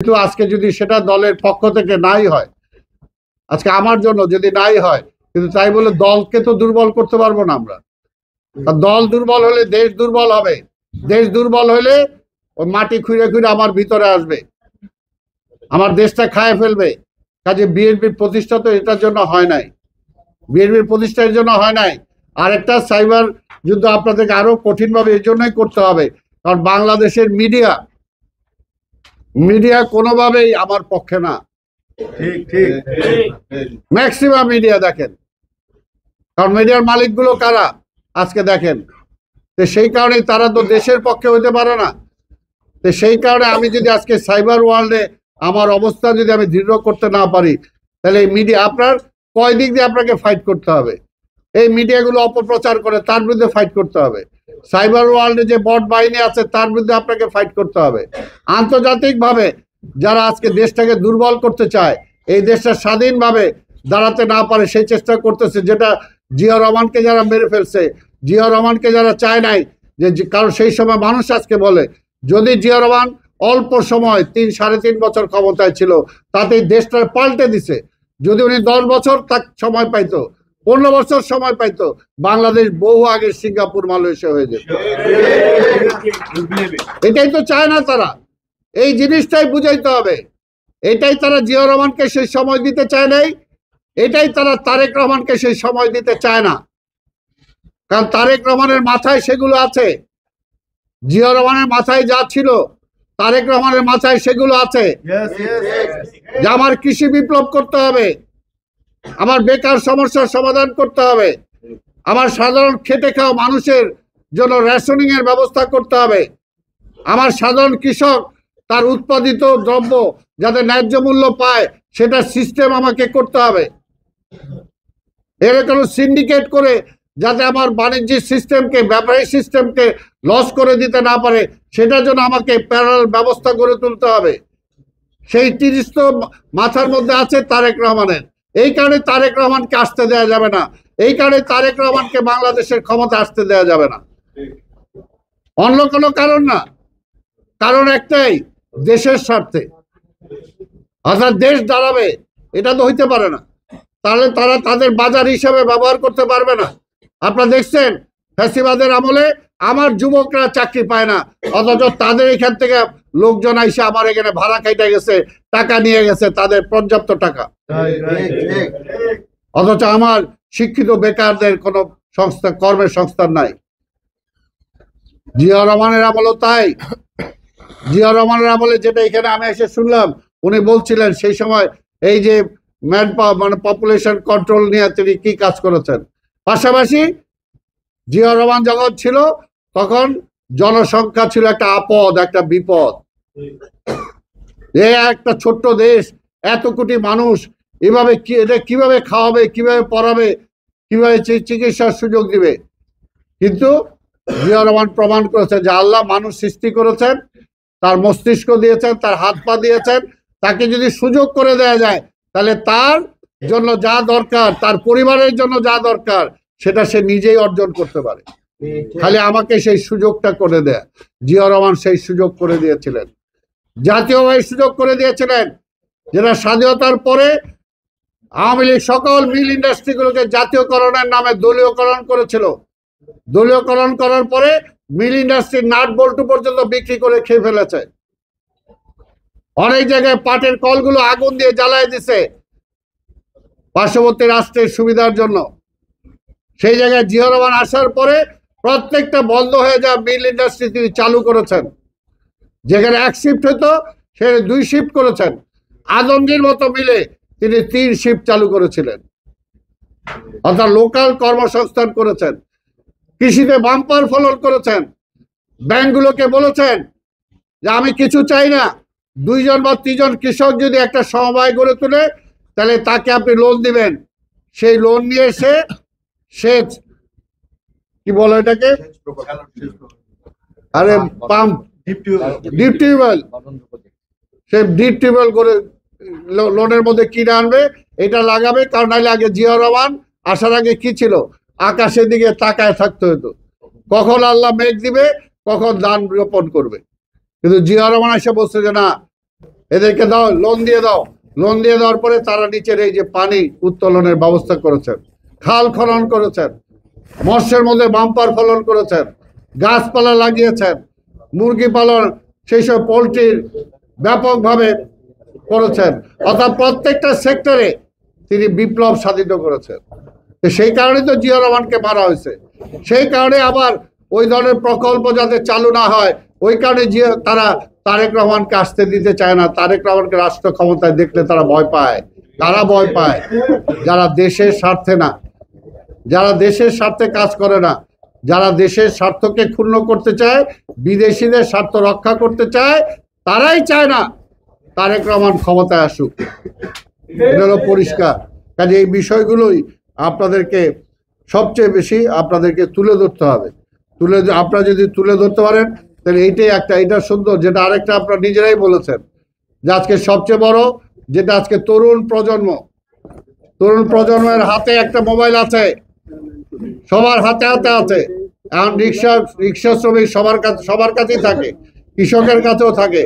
কিন্তু আজকে যদি সেটা দলের পক্ষ থেকে নাই হয়, আজকে আমার জন্য যদি নাই হয়, কিন্তু তাই বলে দলকে তো দুর্বল করতে পারবো না আমরা। দল দুর্বল হলে দেশ দুর্বল হবে, দেশ দুর্বল হলে ওই মাটি খুঁড়ে খুঁড়ে আমার ভিতরে আসবে, আমার দেশটা খায় ফেলবে। কাজে বিএনপির প্রতিষ্ঠা তো এটার জন্য হয় নাই, বিএনপির প্রতিষ্ঠার জন্য হয় নাই। আরেকটা সাইবার যুদ্ধ আপনাদেরকে আরো কঠিনভাবে এই জন্যই করতে হবে, কারণ বাংলাদেশের মিডিয়া কোনোভাবেই আমার পক্ষে না। ম্যাক্সিমাম মিডিয়া দেখেন, কারণ মিডিয়ার মালিকগুলো কারা আজকে দেখেন। তো সেই কারণে তারা তো দেশের পক্ষে হইতে পারে না। তো সেই কারণে আমি যদি আজকে সাইবার ওয়ার্ল্ডে আমার অবস্থা যদি আমি দৃঢ় করতে না পারি, তাহলে এই মিডিয়া আপনার কয় দিক দিয়ে আপনাকে ফাইট করতে হবে। এই মিডিয়াগুলো অপপ্রচার করে, তার বিরুদ্ধে ফাইট করতে হবে। সাইবার ওয়ার্ল্ডে যে বট বাহিনী আছে তার বিরুদ্ধে আপনাকে ফাইট করতে হবে। আন্তর্জাতিকভাবে যারা আজকে দেশটাকে দুর্বল করতে চায়, এই দেশটা স্বাধীনভাবে দাঁড়াতে না পারে সেই চেষ্টা করতেছে, যেটা জিয়া রহমানকে যারা মেরে ফেলছে, জিয়া রহমানকে যারা চায় নাই, যে কারণ সেই সময় মানুষ আজকে বলে যদি জিয়া রহমান অল্প সময় 3-3.5 বছর ক্ষমতায় ছিল, তাতেই দেশটা পাল্টে দিছে। যদি উনি 10 বছর তার সময় পাইতো, 15 বছর সময় পাইতো, বাংলাদেশ বহু আগে সিঙ্গাপুর মালয়েশিয়া হয়ে যেত। এটাই তো চায় না তারা, এই জিনিসটাই বুঝাইতে হবে। এটাই তারা জিয়া রহমানকে সেই সময় দিতে চায় নাই, এটাই তারা তারেক রহমানকে সেই সময় দিতে চায় না। কারণ তারেক রহমানের মাথায় সেগুলো আছে, জিয়া রহমানের মাথায় যা ছিল তারেক রহমানের মাথায় সেগুলো আছে। যে আমার কৃষি বিপ্লব করতে হবে, আমার বেকার সমস্যার সমাধান করতে হবে, আমার সাধারণ খেটে খাওয়া মানুষের জন্য রেশনিং এর ব্যবস্থা করতে হবে, আমার সাধারণ কৃষক তার উৎপাদিত দ্রব্য যাতে ন্যায্য মূল্য পায় সেটা সিস্টেম আমাকে করতে হবে। এরকম সিন্ডিকেট করে যাতে আমার বাণিজ্যিক সিস্টেমকে, ব্যবসায়িক সিস্টেমকে লস করে দিতে না পারে, সেটার জন্য আমাকে প্যারালাল ব্যবস্থা গড়ে তুলতে হবে। সেই 30 তো মাথার মধ্যে আছে তারেক রহমানের। এই কারণে তারেক রহমানকে আসতে দেওয়া যাবে না, এই কারণে তারেক রহমানকে বাংলাদেশের ক্ষমতা আসতে দেওয়া যাবে না, অন্য কোনো কারণ না। কারণ একটাই, দেশের স্বার্থে। অর্থাৎ দেশ দাঁড়াবে, এটা তো হইতে পারে না, তাহলে তারা তাদের বাজার হিসাবে ব্যবহার করতে পারবে না। আপনারা দেখছেন ফ্যাসিবাদের আমলে আমার যুবকরা চাকরি পায় না, অথচ তাদের এখান থেকে লোকজন আইসে আমার এখানে ভাড়া খাইতে গেছে, টাকা নিয়ে গেছে, তাদের পর্যাপ্ত টাকা। অথচ আমার শিক্ষিত বেকারদের কোনো সংস্থা, কর্মের সংস্থান নাই। জিয়া রহমানের আমলও তাই। জিয়া রহমানের আমলে যেটা এখানে আমি এসে শুনলাম, উনি বলছিলেন সেই সময় এই যে ম্যান পাওয়ার মানে পপুলেশন কন্ট্রোল নিয়ে তিনি কি কাজ করেছেন। পাশাপাশি জিয়া রহমান যখন ছিল তখন জনসংখ্যা ছিল একটা আপদ, একটা বিপদ। একটা ছোট্ট দেশ, এত কোটি মানুষ, এভাবে কিভাবে খাওয়াবে, কিভাবে পড়াবে, কিভাবে চিকিৎসার সুযোগ দিবে। কিন্তু জিয়া রহমান প্রমাণ করেছেন যে আল্লাহ মানুষ সৃষ্টি করেছেন, তার মস্তিষ্ক দিয়েছেন, তার হাত পা দিয়েছেন, তাকে যদি সুযোগ করে দেওয়া যায় তাহলে তার জন্য যা দরকার, তার পরিবারের জন্য যা দরকার, সেটা সে নিজেই অর্জন করতে পারে। খালি আমাকে সেই সুযোগটা করে দেয়। জিয়া রহমান সেই সুযোগ করে দিয়েছিলেন, জাতীয়ভাবে সুযোগ করে দিয়েছিলেন, যেটা স্বাধীনতার পরে আওয়ামী লীগ সকল মিল ইন্ডাস্ট্রিগুলোকে জাতীয়করণের নামে দলীয়করণ করেছিল। দলীয়করণ করার পরে মিল ইন্ডাস্ট্রির নাট বল্টু পর্যন্ত বিক্রি করে খেয়ে ফেলেছে। অনেক জায়গায় পাটের কলগুলো আগুন দিয়ে জ্বালায় দিছে পার্শ্ববর্তী রাষ্ট্রের সুবিধার জন্য। সেই জায়গায় জিয়া রহমান আসার পরে প্রত্যেকটা বন্ধ হয়ে যাওয়া মিল ইন্ডাস্ট্রি তিনি চালু করেছেন। যেখানে 1 শিফট হতো সেখানে 2 শিফট করেছেন। আদমজির মতো মিলে তিনি 3 শিফট চালু করেছিলেন, অর্থাৎ লোকাল কর্মসংস্থান করেছেন। কৃষিতে বাম্পার ফলন করেছেন। ব্যাংকগুলোকে বলেছেন যে আমি কিছু চাই না, 2 জন বা 3 জন কৃষক যদি একটা সমবায় গড়ে তোলে তাহলে তাকে আপনি লোন দিবেন। সেই লোন নিয়ে সে কি বলে এটাকে, আরে পাম্প, ডিপ টিউবওয়েল, সে ডিপ টিউবওয়েল করে লোনের মধ্যে কিনে আনবে, এটা লাগাবে। কারণ নাহলে আগে জিয়া রহমান আসার আগে কি ছিল, আকাশের দিকে তাকায় থাকতে হতো, কখন আল্লাহ মেঘ দিবে, কখন ধান রোপণ করবে। কিন্তু জিয়া রহমান এসে বলছে যে না, এদেরকে দাও, লোন দিয়ে দাও। লোন দিয়ে দেওয়ার পরে তারা নিচের এই যে পানি উত্তোলনের ব্যবস্থা করেছেন, খাল খনন করেছেন, মৎস্যের মধ্যে বাম্পার ফলন করেছেন, গাছপালা লাগিয়েছেন, মুরগি পালন, সেই সব পোলট্রির ব্যাপকভাবে করেছেন। অর্থাৎ প্রত্যেকটা সেক্টরে তিনি বিপ্লব সাধিত করেছেন। সেই কারণে তো জিয়া রহমানকে মারা হয়েছে। সেই কারণে আবার ওই ধরনের প্রকল্প যাতে চালু না হয়, ওই কারণে তারা তারেক রহমানকে আসতে দিতে চায় না। তারেক রহমানকে রাষ্ট্র ক্ষমতায় দেখলে তারা ভয় পায়। কারা ভয় পায়? যারা দেশের স্বার্থে না, যারা দেশের স্বার্থে কাজ করে না, যারা দেশের স্বার্থকে ক্ষুণ্ণ করতে চায়, বিদেশিদের স্বার্থ রক্ষা করতে চায়, তারাই চায় না তারেক রহমান ক্ষমতায় আসুক। এটা হলো পরিষ্কার। কাজে এই বিষয়গুলোই আপনাদেরকে সবচেয়ে বেশি আপনাদেরকে তুলে ধরতে হবে। আপনারা যদি তুলে ধরতে পারেন তাহলে এইটাই একটা, এটা সুন্দর। যেটা আরেকটা আপনারা নিজেরাই বলেছেন যে আজকে সবচেয়ে বড় যেটা আজকে তরুণ প্রজন্মের হাতে একটা মোবাইল আছে, সবার হাতে হাতে আছে। এখন রিক্সা শ্রমিক সবার কাছেই থাকে, কৃষকের কাছেও থাকে।